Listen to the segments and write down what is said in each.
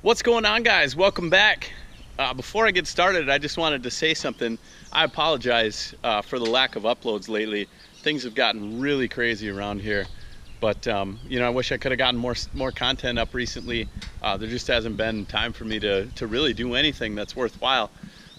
What's going on, guys? Welcome back. Before I get started, I just wanted to say something. I apologize for the lack of uploads lately. Things have gotten really crazy around here, but I wish I could have gotten more content up recently. There just hasn't been time for me to really do anything that's worthwhile.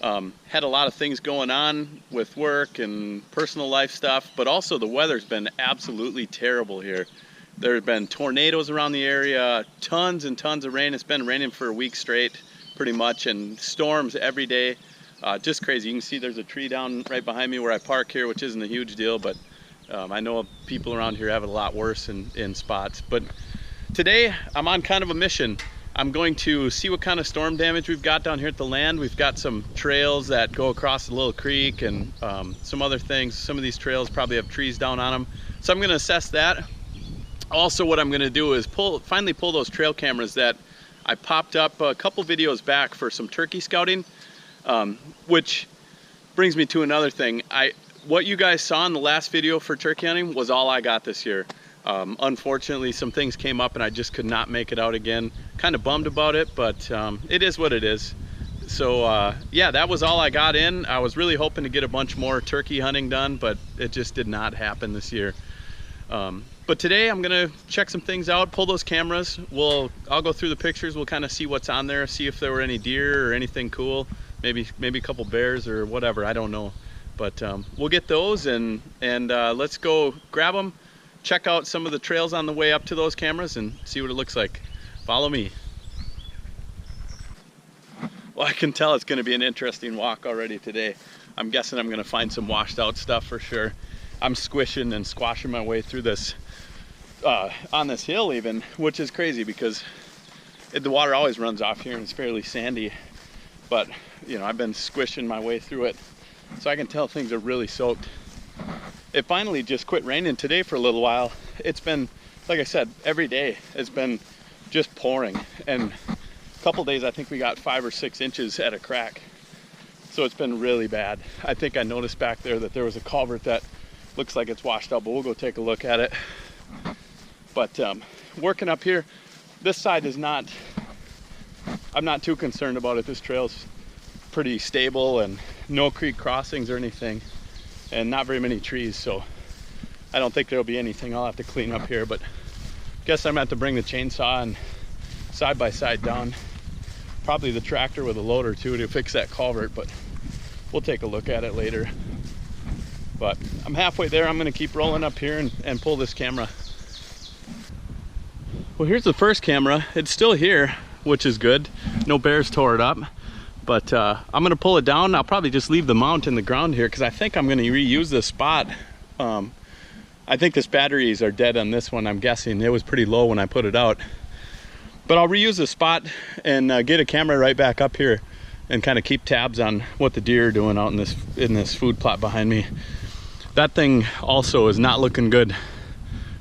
Had a lot of things going on with work and personal life stuff, but also the weather's been absolutely terrible here. There have been tornadoes around the area, tons and tons of rain. It's been raining for a week straight, pretty much, and storms every day. Just crazy. You can see there's a tree down right behind me where I park here, which isn't a huge deal, but I know people around here have it a lot worse in spots. But today, I'm on kind of a mission. I'm going to see what kind of storm damage we've got down here at the land. We've got some trails that go across a little creek and some other things. Some of these trails probably have trees down on them. So I'm going to assess that. Also, what I'm going to do is finally pull those trail cameras that I popped up a couple videos back for some turkey scouting, which brings me to another thing. What you guys saw in the last video for turkey hunting was all I got this year. Unfortunately, some things came up and I just could not make it out again. Kind of bummed about it, but it is what it is. So yeah, that was all I got in. I was really hoping to get a bunch more turkey hunting done, but it just did not happen this year. But today I'm gonna check some things out, pull those cameras. I'll go through the pictures. We'll kind of see what's on there, see if there were any deer or anything cool, maybe a couple bears or whatever. I don't know, but we'll get those and let's go grab them, check out some of the trails on the way up to those cameras, and see what it looks like. Follow me. Well, I can tell it's going to be an interesting walk already today. I'm guessing I'm going to find some washed out stuff for sure. I'm squishing and squashing my way through this on this hill even, which is crazy because the water always runs off here and it's fairly sandy, but I've been squishing my way through it, so I can tell things are really soaked. It finally just quit raining today for a little while. It's been, like I said, every day it's been just pouring, and a couple days I think we got 5 or 6 inches at a crack, so it's been really bad. I think I noticed back there that there was a culvert that looks like it's washed out, but we'll go take a look at it. But working up here, this side is not, I'm not too concerned about it. This trail's pretty stable and no creek crossings or anything, and not very many trees, so I don't think there'll be anything I'll have to clean up here. But I guess I'm gonna have to bring the chainsaw and side by side down, probably the tractor with a loader too to fix that culvert, but we'll take a look at it later. But I'm halfway there. I'm gonna keep rolling up here and pull this camera. Well, here's the first camera. It's still here, which is good. No bears tore it up, but I'm gonna pull it down. I'll probably just leave the mount in the ground here because I think I'm gonna reuse this spot. I think this batteries are dead on this one. I'm guessing it was pretty low when I put it out, but I'll reuse the spot and get a camera right back up here and kind of keep tabs on what the deer are doing out in this food plot behind me. That thing also is not looking good.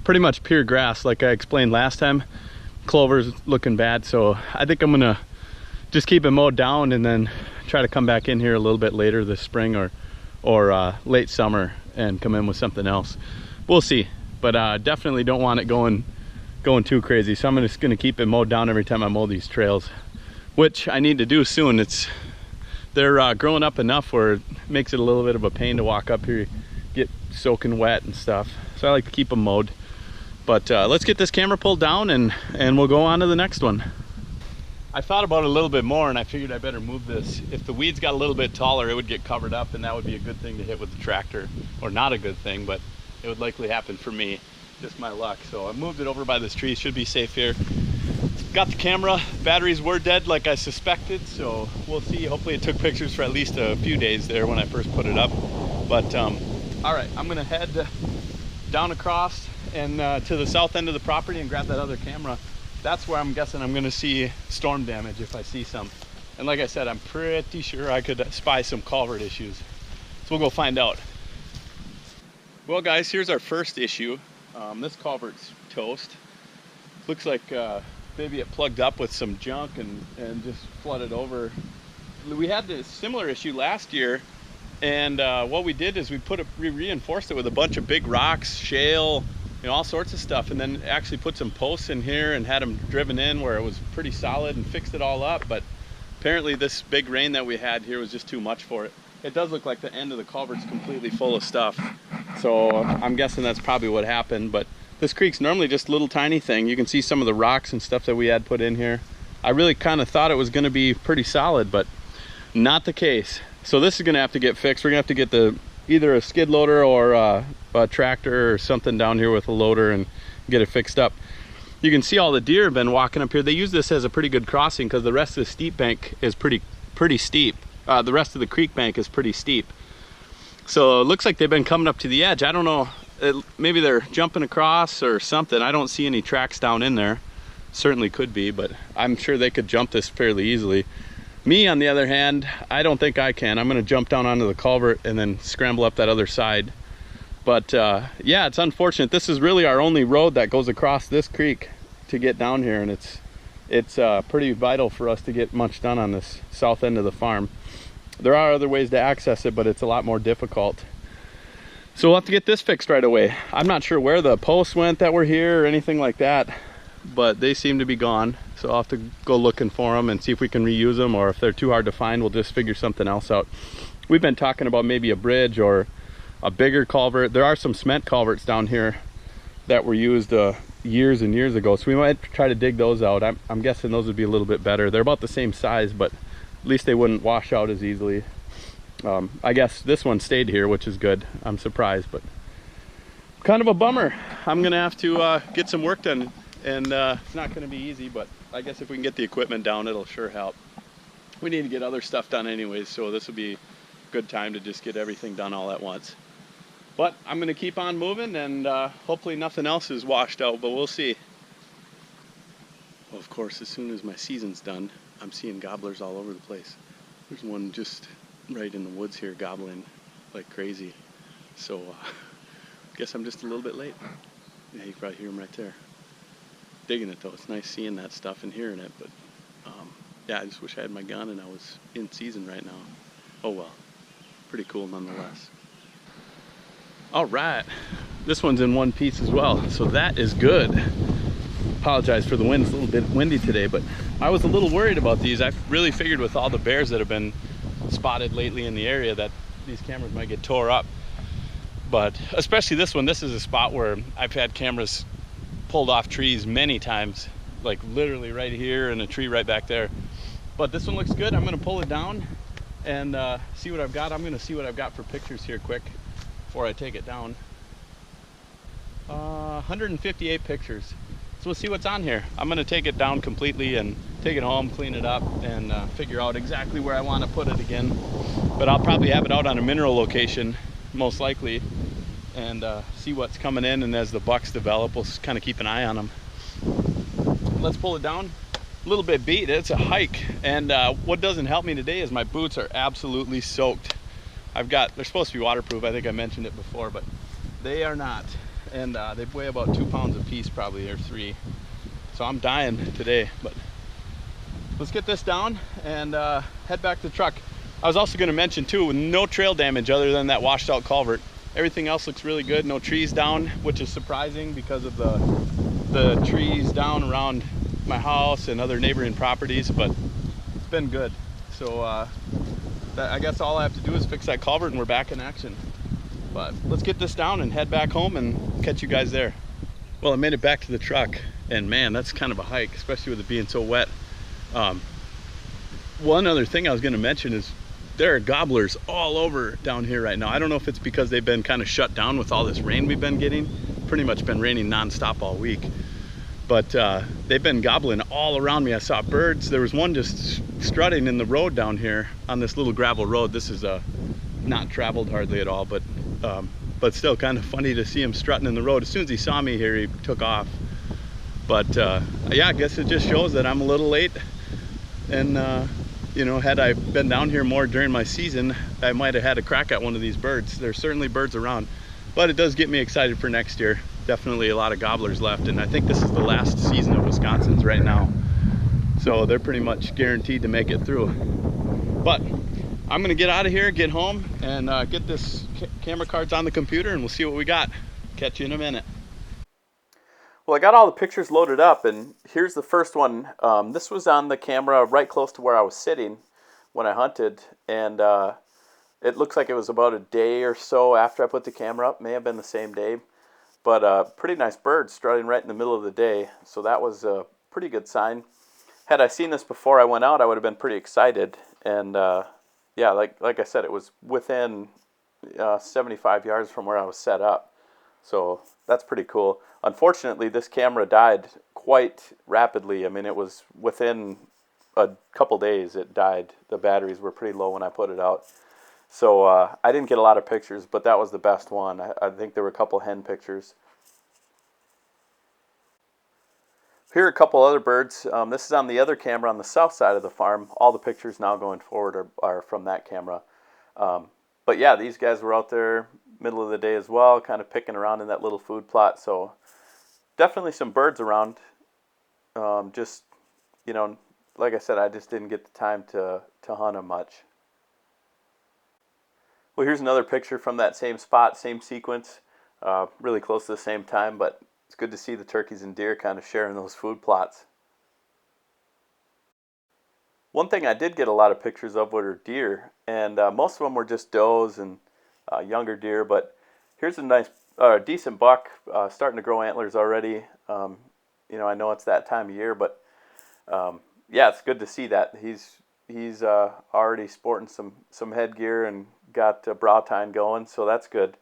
Pretty much pure grass, like I explained last time. Clover's looking bad, so I think I'm gonna just keep it mowed down and then try to come back in here a little bit later this spring or late summer and come in with something else. We'll see, but definitely don't want it going too crazy. So I'm just gonna keep it mowed down every time I mow these trails, which I need to do soon. They're growing up enough where it makes it a little bit of a pain to walk up here, get soaking wet and stuff. So I like to keep them mowed. But let's get this camera pulled down and we'll go on to the next one. I thought about it a little bit more and I figured I better move this. If the weeds got a little bit taller, it would get covered up, and that would be a good thing to hit with the tractor. Or not a good thing, but it would likely happen for me. Just my luck. So I moved it over by this tree. Should be safe here. Got the camera. Batteries were dead like I suspected, so we'll see. Hopefully it took pictures for at least a few days there when I first put it up. But all right, I'm gonna head down across and to the south end of the property and grab that other camera. That's where I'm guessing I'm gonna see storm damage if I see some. And like I said, I'm pretty sure I could spy some culvert issues. So we'll go find out. Well guys, here's our first issue. This culvert's toast. Looks like maybe it plugged up with some junk and just flooded over. We had this similar issue last year, and what we did is we reinforced it with a bunch of big rocks, shale, all sorts of stuff, and then actually put some posts in here and had them driven in where it was pretty solid and fixed it all up. But apparently this big rain that we had here was just too much for it. It does look like the end of the culvert's completely full of stuff, so I'm guessing that's probably what happened. But this creek's normally just a little tiny thing. You can see some of the rocks and stuff that we had put in here. I really kind of thought it was going to be pretty solid, but not the case. So this is going to have to get fixed. We're going to have to get either a skid loader or a tractor or something down here with a loader and get it fixed up. You can see all the deer have been walking up here. They use this as a pretty good crossing because the rest of the steep bank is pretty steep. The rest of the creek bank is pretty steep. So it looks like they've been coming up to the edge. I don't know, maybe they're jumping across or something. I don't see any tracks down in there. Certainly could be, but I'm sure they could jump this fairly easily. Me, on the other hand, I don't think I can. I'm going to jump down onto the culvert and then scramble up that other side. But yeah, it's unfortunate. This is really our only road that goes across this creek to get down here, and it's pretty vital for us to get much done on this south end of the farm. There are other ways to access it, but it's a lot more difficult. So we'll have to get this fixed right away. I'm not sure where the posts went that were here or anything like that, but they seem to be gone. So I'll have to go looking for them and see if we can reuse them, or if they're too hard to find, we'll just figure something else out. We've been talking about maybe a bridge or a bigger culvert. There are some cement culverts down here that were used years and years ago, so we might try to dig those out. I'm guessing those would be a little bit better. They're about the same size, but at least they wouldn't wash out as easily. I guess this one stayed here, which is good. I'm surprised, but kind of a bummer. I'm gonna have to get some work done, and it's not gonna be easy, but I guess if we can get the equipment down, it'll sure help. We need to get other stuff done anyways, so this will be a good time to just get everything done all at once. But I'm gonna keep on moving, and hopefully nothing else is washed out, but we'll see. Well, of course, as soon as my season's done, I'm seeing gobblers all over the place. There's one just right in the woods here gobbling like crazy. So I guess I'm just a little bit late. Yeah, you can probably hear them right there. Digging it though. It's nice seeing that stuff and hearing it, but yeah, I just wish I had my gun and I was in season right now. Oh well, pretty cool nonetheless. All right, this one's in one piece as well, so that is good. Apologize for the wind, it's a little bit windy today, but I was a little worried about these. I really figured with all the bears that have been spotted lately in the area that these cameras might get tore up. But especially this one, this is a spot where I've had cameras pulled off trees many times, like literally right here and a tree right back there. But this one looks good. I'm gonna pull it down and see what I've got. I'm gonna see what I've got for pictures here quick before I take it down. 158 pictures. So we'll see what's on here. I'm gonna take it down completely and take it home, clean it up, and figure out exactly where I want to put it again. But I'll probably have it out on a mineral location, most likely, and see what's coming in, and as the bucks develop, we'll kind of keep an eye on them. Let's pull it down. A little bit beat, it's a hike, and what doesn't help me today is my boots are absolutely soaked. They're supposed to be waterproof, I think I mentioned it before, but they are not. And they weigh about 2 pounds a piece, probably, or 3. So I'm dying today, but let's get this down and head back to the truck. I was also going to mention too, with no trail damage other than that washed out culvert, everything else looks really good. No trees down, which is surprising because of the trees down around my house and other neighboring properties, but it's been good. So I guess all I have to do is fix that culvert and we're back in action. But let's get this down and head back home and catch you guys there. Well, I made it back to the truck, and man, that's kind of a hike, especially with it being so wet. One other thing I was going to mention is there are gobblers all over down here right now. I don't know if it's because they've been kind of shut down with all this rain we've been getting. Pretty much been raining non-stop all week. But they've been gobbling all around me. I saw birds. There was one just strutting in the road down here on this little gravel road. This is not traveled hardly at all, but still kind of funny to see him strutting in the road. As soon as he saw me here, he took off. But yeah, I guess it just shows that I'm a little late, and you know, had I been down here more during my season, I might have had a crack at one of these birds. There's certainly birds around, but it does get me excited for next year. Definitely a lot of gobblers left, and I think this is the last season of Wisconsin's right now, so they're pretty much guaranteed to make it through. But I'm gonna get out of here, get home, and get this camera cards on the computer, and we'll see what we got. Catch you in a minute. Well, I got all the pictures loaded up, and here's the first one. This was on the camera right close to where I was sitting when I hunted, and it looks like it was about a day or so after I put the camera up. May have been the same day, but pretty nice bird strutting right in the middle of the day, so that was a pretty good sign. Had I seen this before I went out, I would have been pretty excited, and yeah, like I said, it was within 75 yards from where I was set up, so that's pretty cool. Unfortunately, this camera died quite rapidly. I mean, it was within a couple days it died. The batteries were pretty low when I put it out. So I didn't get a lot of pictures, but that was the best one. I think there were a couple hen pictures. Here are a couple other birds. This is on the other camera on the south side of the farm. All the pictures now going forward are from that camera. But yeah, these guys were out there middle of the day as well, kind of picking around in that little food plot. So definitely some birds around. Just, you know, like I said, I just didn't get the time to hunt them much. Well, here's another picture from that same spot, same sequence, really close to the same time, but it's good to see the turkeys and deer kind of sharing those food plots. One thing I did get a lot of pictures of were deer, and most of them were just does and younger deer, but here's a nice, decent buck starting to grow antlers already. You know, I know it's that time of year, but yeah, it's good to see that. He's already sporting some headgear and got brow tine going, so that's good.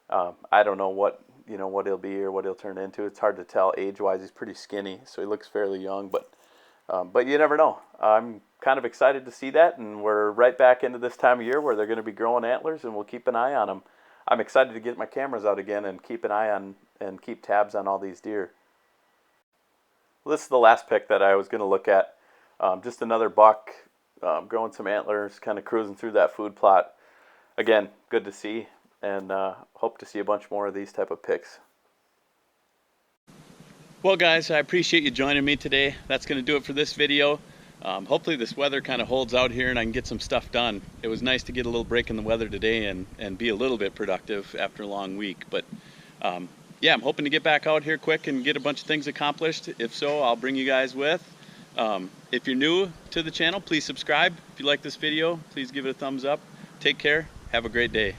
I don't know what he'll be or what he'll turn into. It's hard to tell age-wise. He's pretty skinny, so he looks fairly young, but you never know. I'm kind of excited to see that, and we're right back into this time of year where they're going to be growing antlers, and we'll keep an eye on them. I'm excited to get my cameras out again and keep an eye on and keep tabs on all these deer. Well, this is the last pick that I was going to look at. Just another buck growing some antlers, kind of cruising through that food plot. Again, good to see, and hope to see a bunch more of these type of picks. Well guys, I appreciate you joining me today. That's going to do it for this video. Hopefully this weather kind of holds out here and I can get some stuff done. It was nice to get a little break in the weather today and be a little bit productive after a long week. But yeah, I'm hoping to get back out here quick and get a bunch of things accomplished. If so, I'll bring you guys with. If you're new to the channel, please subscribe. If you like this video, please give it a thumbs up. Take care. Have a great day.